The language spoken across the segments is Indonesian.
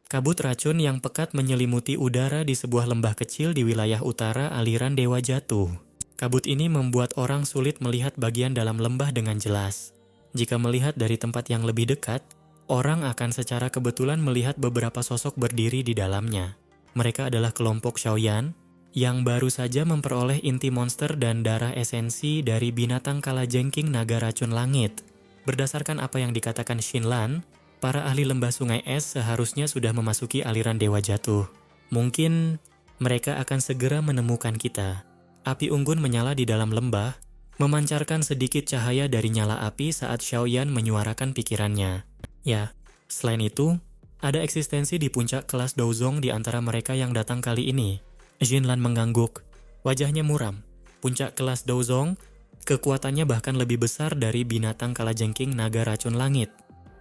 Kabut racun yang pekat menyelimuti udara di sebuah lembah kecil di wilayah utara aliran Dewa Jatuh. Kabut ini membuat orang sulit melihat bagian dalam lembah dengan jelas. Jika melihat dari tempat yang lebih dekat, orang akan secara kebetulan melihat beberapa sosok berdiri di dalamnya. Mereka adalah kelompok Xiaoyan yang baru saja memperoleh inti monster dan darah esensi dari binatang kalajengking naga racun langit. Berdasarkan apa yang dikatakan Xinlan, para ahli lembah sungai es seharusnya sudah memasuki aliran Dewa Jatuh. Mungkin mereka akan segera menemukan kita. Api unggun menyala di dalam lembah, memancarkan sedikit cahaya dari nyala api saat Xiaoyan menyuarakan pikirannya. Ya, selain itu, ada eksistensi di puncak kelas Douzong di antara mereka yang datang kali ini. Xinlan mengangguk. Wajahnya muram. Puncak kelas Douzong, kekuatannya bahkan lebih besar dari binatang kalajengking naga racun langit.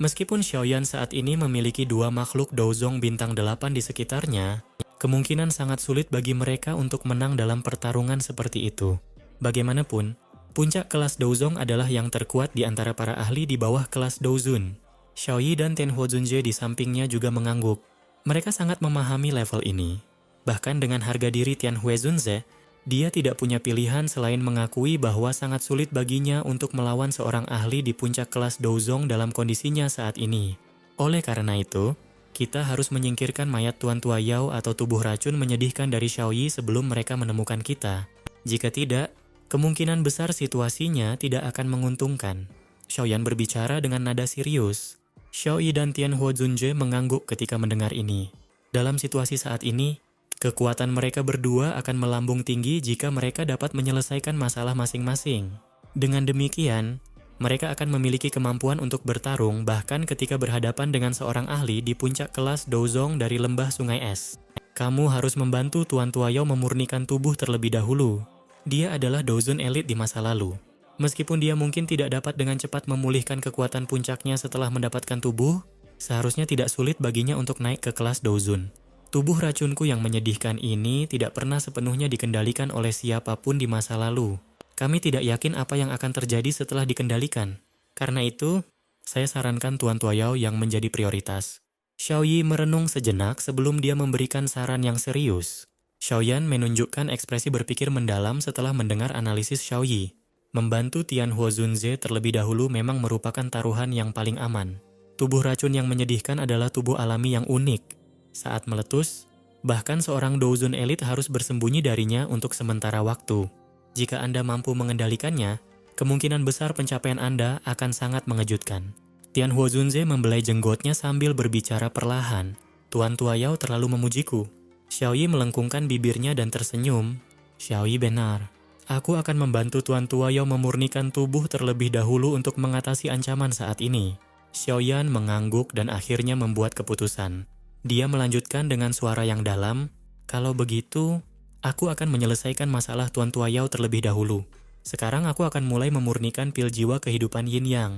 Meskipun Xiaoyan saat ini memiliki dua makhluk Douzong bintang 8 di sekitarnya, kemungkinan sangat sulit bagi mereka untuk menang dalam pertarungan seperti itu. Bagaimanapun, puncak kelas Douzong adalah yang terkuat di antara para ahli di bawah kelas Douzun. Xiaoyi dan Tenhuo Zunjie di sampingnya juga mengangguk. Mereka sangat memahami level ini. Bahkan dengan harga diri Tianhui Zunze, dia tidak punya pilihan selain mengakui bahwa sangat sulit baginya untuk melawan seorang ahli di puncak kelas Douzong dalam kondisinya saat ini. Oleh karena itu, kita harus menyingkirkan mayat Tuan Tua Yao atau tubuh racun menyedihkan dari Xiaoyi sebelum mereka menemukan kita. Jika tidak, kemungkinan besar situasinya tidak akan menguntungkan. Xiaoyan berbicara dengan nada serius. Xiaoyi dan Tianhuo Zunjie mengangguk ketika mendengar ini. Dalam situasi saat ini, kekuatan mereka berdua akan melambung tinggi jika mereka dapat menyelesaikan masalah masing-masing. Dengan demikian, mereka akan memiliki kemampuan untuk bertarung bahkan ketika berhadapan dengan seorang ahli di puncak kelas Douzong dari lembah sungai es. Kamu harus membantu Tuan Tua Yao memurnikan tubuh terlebih dahulu. Dia adalah Douzun elit di masa lalu. Meskipun dia mungkin tidak dapat dengan cepat memulihkan kekuatan puncaknya setelah mendapatkan tubuh, seharusnya tidak sulit baginya untuk naik ke kelas Douzun. Tubuh racunku yang menyedihkan ini tidak pernah sepenuhnya dikendalikan oleh siapapun di masa lalu. Kami tidak yakin apa yang akan terjadi setelah dikendalikan. Karena itu, saya sarankan Tuan Tua Yao yang menjadi prioritas. Xiaoyi merenung sejenak sebelum dia memberikan saran yang serius. Xiaoyan menunjukkan ekspresi berpikir mendalam setelah mendengar analisis Xiaoyi. Membantu Tianhuo Zunze terlebih dahulu memang merupakan taruhan yang paling aman. Tubuh racun yang menyedihkan adalah tubuh alami yang unik. Saat meletus, bahkan seorang Douzun elit harus bersembunyi darinya untuk sementara waktu. Jika Anda mampu mengendalikannya, kemungkinan besar pencapaian Anda akan sangat mengejutkan. Tianhuo Zunze membelai jenggotnya sambil berbicara perlahan. Tuan Tua Yao terlalu memujiku. Xiaoyi melengkungkan bibirnya dan tersenyum. Xiaoyi benar. Aku akan membantu Tuan Tua Yao memurnikan tubuh terlebih dahulu untuk mengatasi ancaman saat ini. Xiaoyan mengangguk dan akhirnya membuat keputusan. Dia melanjutkan dengan suara yang dalam, kalau begitu, aku akan menyelesaikan masalah Tuan Tua Yao terlebih dahulu. Sekarang aku akan mulai memurnikan pil jiwa kehidupan Yin Yang.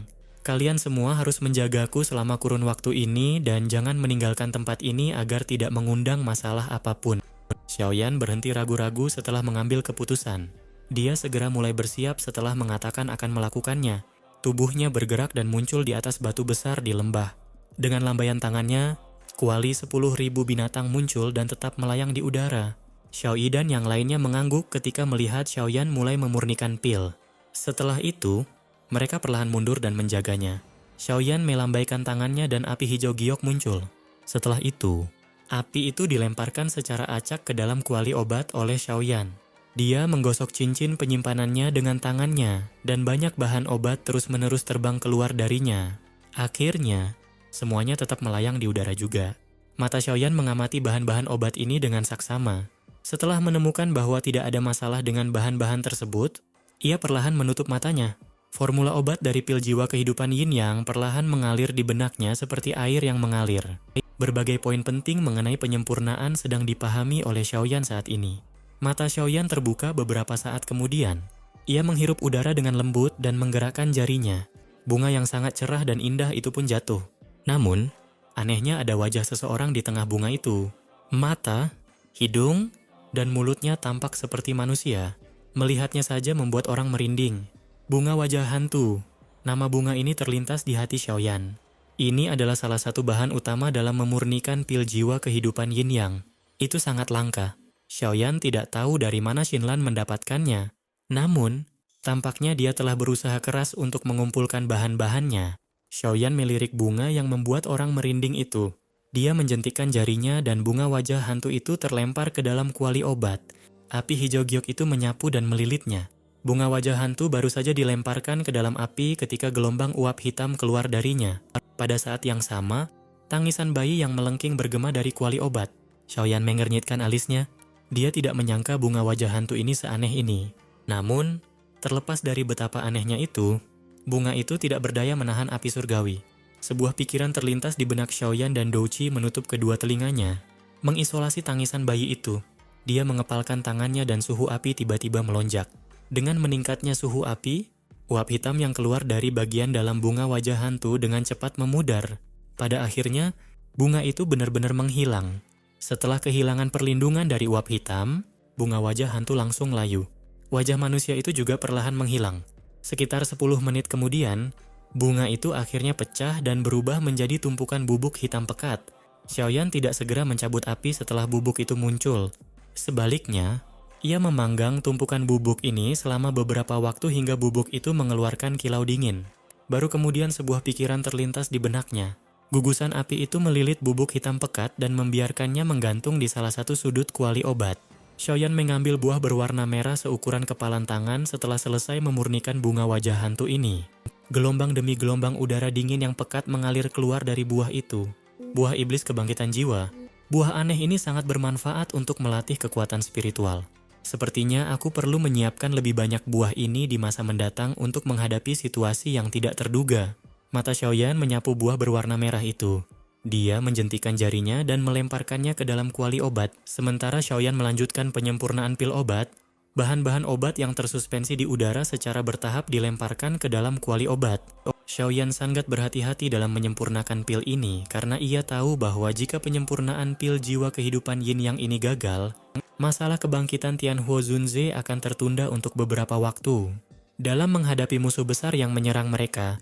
Kalian semua harus menjagaku selama kurun waktu ini dan jangan meninggalkan tempat ini agar tidak mengundang masalah apapun. Xiaoyan berhenti ragu-ragu setelah mengambil keputusan. Dia segera mulai bersiap setelah mengatakan akan melakukannya. Tubuhnya bergerak dan muncul di atas batu besar di lembah. Dengan lambaian tangannya, kuali 10.000 binatang muncul dan tetap melayang di udara. Xiaoyi dan yang lainnya mengangguk ketika melihat Xiaoyan mulai memurnikan pil. Setelah itu, mereka perlahan mundur dan menjaganya. Xiaoyan melambaikan tangannya dan api hijau giok muncul. Setelah itu, api itu dilemparkan secara acak ke dalam kuali obat oleh Xiaoyan. Dia menggosok cincin penyimpanannya dengan tangannya dan banyak bahan obat terus-menerus terbang keluar darinya. Akhirnya, semuanya tetap melayang di udara juga. Mata Xiaoyan mengamati bahan-bahan obat ini dengan saksama. Setelah menemukan bahwa tidak ada masalah dengan bahan-bahan tersebut, ia perlahan menutup matanya. Formula obat dari pil jiwa kehidupan Yin Yang perlahan mengalir di benaknya seperti air yang mengalir. Berbagai poin penting mengenai penyempurnaan sedang dipahami oleh Xiaoyan saat ini. Mata Xiaoyan terbuka beberapa saat kemudian. Ia menghirup udara dengan lembut dan menggerakkan jarinya. Bunga yang sangat cerah dan indah itu pun jatuh. Namun, anehnya ada wajah seseorang di tengah bunga itu. Mata, hidung, dan mulutnya tampak seperti manusia. Melihatnya saja membuat orang merinding. Bunga wajah hantu. Nama bunga ini terlintas di hati Xiaoyan. Ini adalah salah satu bahan utama dalam memurnikan pil jiwa kehidupan Yin Yang. Itu sangat langka. Xiaoyan tidak tahu dari mana Xinlan mendapatkannya. Namun, tampaknya dia telah berusaha keras untuk mengumpulkan bahan-bahannya. Xiaoyan melirik bunga yang membuat orang merinding itu. Dia menjentikkan jarinya dan bunga wajah hantu itu terlempar ke dalam kuali obat. Api hijau giok itu menyapu dan melilitnya. Bunga wajah hantu baru saja dilemparkan ke dalam api ketika gelombang uap hitam keluar darinya. Pada saat yang sama, tangisan bayi yang melengking bergema dari kuali obat. Xiaoyan mengernyitkan alisnya. Dia tidak menyangka bunga wajah hantu ini seaneh ini. Namun, terlepas dari betapa anehnya itu, bunga itu tidak berdaya menahan api surgawi. Sebuah pikiran terlintas di benak Xiaoyan dan Douqi menutup kedua telinganya. Mengisolasi tangisan bayi itu, dia mengepalkan tangannya dan suhu api tiba-tiba melonjak. Dengan meningkatnya suhu api, uap hitam yang keluar dari bagian dalam bunga wajah hantu dengan cepat memudar. Pada akhirnya, bunga itu benar-benar menghilang. Setelah kehilangan perlindungan dari uap hitam, bunga wajah hantu langsung layu. Wajah manusia itu juga perlahan menghilang. Sekitar 10 menit kemudian, bunga itu akhirnya pecah dan berubah menjadi tumpukan bubuk hitam pekat. Xiaoyan tidak segera mencabut api setelah bubuk itu muncul. Sebaliknya, ia memanggang tumpukan bubuk ini selama beberapa waktu hingga bubuk itu mengeluarkan kilau dingin. Baru kemudian sebuah pikiran terlintas di benaknya. Gugusan api itu melilit bubuk hitam pekat dan membiarkannya menggantung di salah satu sudut kuali obat. Xiaoyan mengambil buah berwarna merah seukuran kepalan tangan setelah selesai memurnikan bunga wajah hantu ini. Gelombang demi gelombang udara dingin yang pekat mengalir keluar dari buah itu. Buah iblis kebangkitan jiwa. Buah aneh ini sangat bermanfaat untuk melatih kekuatan spiritual. Sepertinya aku perlu menyiapkan lebih banyak buah ini di masa mendatang untuk menghadapi situasi yang tidak terduga. Mata Xiaoyan menyapu buah berwarna merah itu. Dia menjentikan jarinya dan melemparkannya ke dalam kuali obat. Sementara Xiaoyan melanjutkan penyempurnaan pil obat, bahan-bahan obat yang tersuspensi di udara secara bertahap dilemparkan ke dalam kuali obat. Xiaoyan sangat berhati-hati dalam menyempurnakan pil ini karena ia tahu bahwa jika penyempurnaan pil jiwa kehidupan Yin Yang ini gagal, masalah kebangkitan Tianhuo Zunze akan tertunda untuk beberapa waktu. Dalam menghadapi musuh besar yang menyerang mereka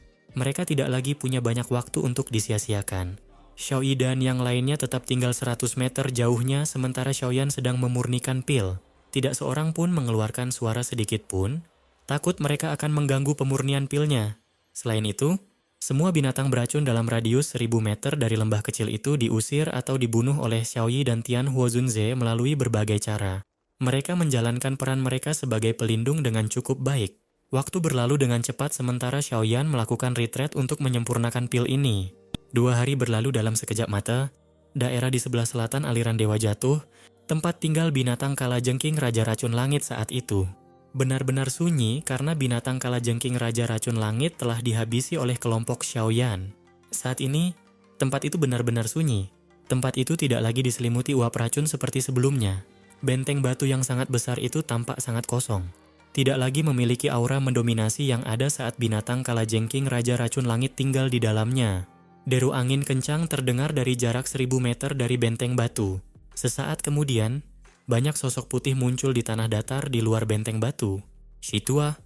tidak lagi punya banyak waktu untuk disia-siakan. Xiaoyi dan yang lainnya tetap tinggal 100 meter jauhnya sementara Xiaoyan sedang memurnikan pil. Tidak seorang pun mengeluarkan suara sedikit pun, takut mereka akan mengganggu pemurnian pilnya. Selain itu, semua binatang beracun dalam radius 1000 meter dari lembah kecil itu diusir atau dibunuh oleh Xiaoyi dan Tianhuo Zunze melalui berbagai cara. Mereka menjalankan peran mereka sebagai pelindung dengan cukup baik. Waktu berlalu dengan cepat sementara Xiaoyan melakukan retreat untuk menyempurnakan pil ini. 2 hari berlalu dalam sekejap mata. Daerah di sebelah selatan aliran Dewa Jatuh, tempat tinggal binatang kalajengking Raja Racun Langit saat itu, benar-benar sunyi karena binatang kalajengking Raja Racun Langit telah dihabisi oleh kelompok Xiaoyan. Saat ini, tempat itu benar-benar sunyi. Tempat itu tidak lagi diselimuti uap racun seperti sebelumnya. Benteng batu yang sangat besar itu tampak sangat kosong. Tidak lagi memiliki aura mendominasi yang ada saat binatang kalajengking Raja Racun Langit tinggal di dalamnya. Deru angin kencang terdengar dari jarak 1000 meter dari benteng batu. Sesaat kemudian, banyak sosok putih muncul di tanah datar di luar benteng batu. Shitua,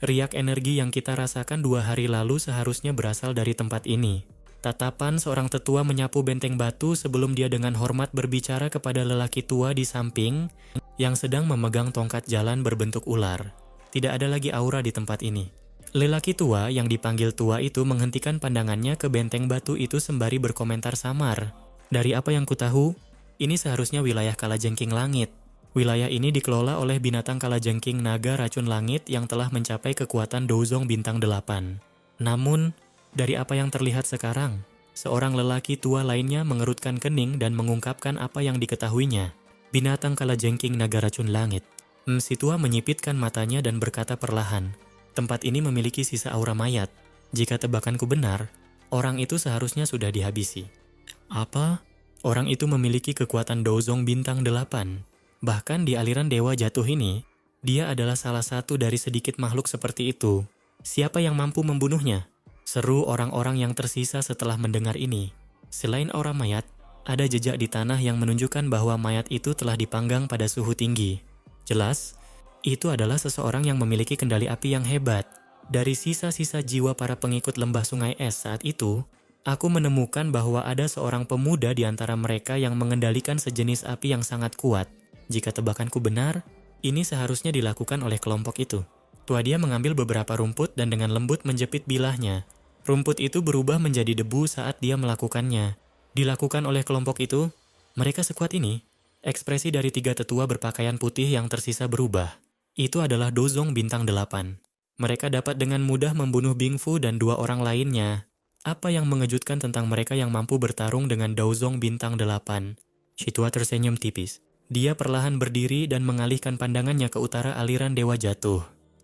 riak energi yang kita rasakan 2 hari lalu seharusnya berasal dari tempat ini. Tatapan seorang tetua menyapu benteng batu sebelum dia dengan hormat berbicara kepada lelaki tua di samping yang sedang memegang tongkat jalan berbentuk ular. Tidak ada lagi aura di tempat ini. Lelaki tua yang dipanggil tua itu menghentikan pandangannya ke benteng batu itu sembari berkomentar samar. Dari apa yang kutahu, ini seharusnya wilayah kalajengking langit. Wilayah ini dikelola oleh binatang kalajengking naga racun langit yang telah mencapai kekuatan Douzong bintang 8. Namun, dari apa yang terlihat sekarang, seorang lelaki tua lainnya mengerutkan kening dan mengungkapkan apa yang diketahuinya. Binatang kalajengking naga racun langit. Si tua menyipitkan matanya dan berkata perlahan, tempat ini memiliki sisa aura mayat. Jika tebakanku benar, orang itu seharusnya sudah dihabisi. Apa? Orang itu memiliki kekuatan Douzong bintang 8. Bahkan di aliran Dewa Jatuh ini, dia adalah salah satu dari sedikit makhluk seperti itu. Siapa yang mampu membunuhnya? Seru orang-orang yang tersisa setelah mendengar ini. Selain aura mayat, ada jejak di tanah yang menunjukkan bahwa mayat itu telah dipanggang pada suhu tinggi. Jelas, itu adalah seseorang yang memiliki kendali api yang hebat. Dari sisa-sisa jiwa para pengikut lembah sungai es saat itu, Aku menemukan bahwa ada seorang pemuda di antara mereka yang mengendalikan sejenis api yang sangat kuat. Jika tebakanku benar, ini seharusnya dilakukan oleh kelompok itu. Tua dia mengambil beberapa rumput dan dengan lembut menjepit bilahnya. Rumput itu berubah menjadi debu saat dia melakukannya. Dilakukan oleh kelompok itu, mereka sekuat ini. Ekspresi dari 3 tetua berpakaian putih yang tersisa berubah. Itu adalah Dozong Bintang 8. Mereka dapat dengan mudah membunuh Bingfu dan 2 orang lainnya. Apa yang mengejutkan tentang mereka yang mampu bertarung dengan Dozong Bintang 8? Shitua tersenyum tipis. Dia perlahan berdiri dan mengalihkan pandangannya ke utara aliran Dewa Jatuh.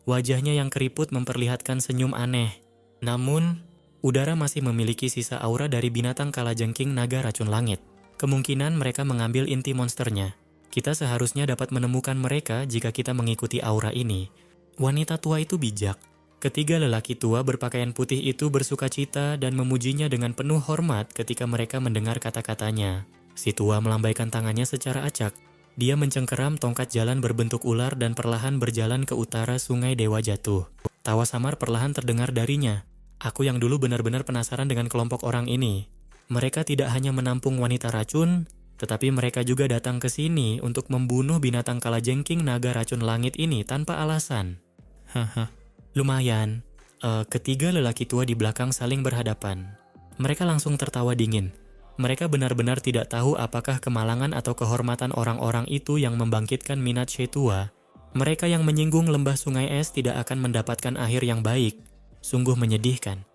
Wajahnya yang keriput memperlihatkan senyum aneh. Namun, udara masih memiliki sisa aura dari binatang kalajengking naga racun langit. Kemungkinan mereka mengambil inti monsternya. Kita seharusnya dapat menemukan mereka jika kita mengikuti aura ini. Wanita tua itu bijak. Ketiga lelaki tua berpakaian putih itu bersukacita dan memujinya dengan penuh hormat ketika mereka mendengar kata-katanya. Si tua melambaikan tangannya secara acak. Dia mencengkeram tongkat jalan berbentuk ular dan perlahan berjalan ke utara sungai Dewa Jatuh. Tawa samar perlahan terdengar darinya. Aku yang dulu benar-benar penasaran dengan kelompok orang ini. Mereka tidak hanya menampung wanita racun, tetapi mereka juga datang ke sini untuk membunuh binatang kalajengking naga racun langit ini tanpa alasan. Haha. Lumayan. Ketiga lelaki tua di belakang saling berhadapan. Mereka langsung tertawa dingin. Mereka benar-benar tidak tahu apakah kemalangan atau kehormatan orang-orang itu yang membangkitkan minat Shetua. Mereka yang menyinggung lembah sungai es tidak akan mendapatkan akhir yang baik. Sungguh menyedihkan.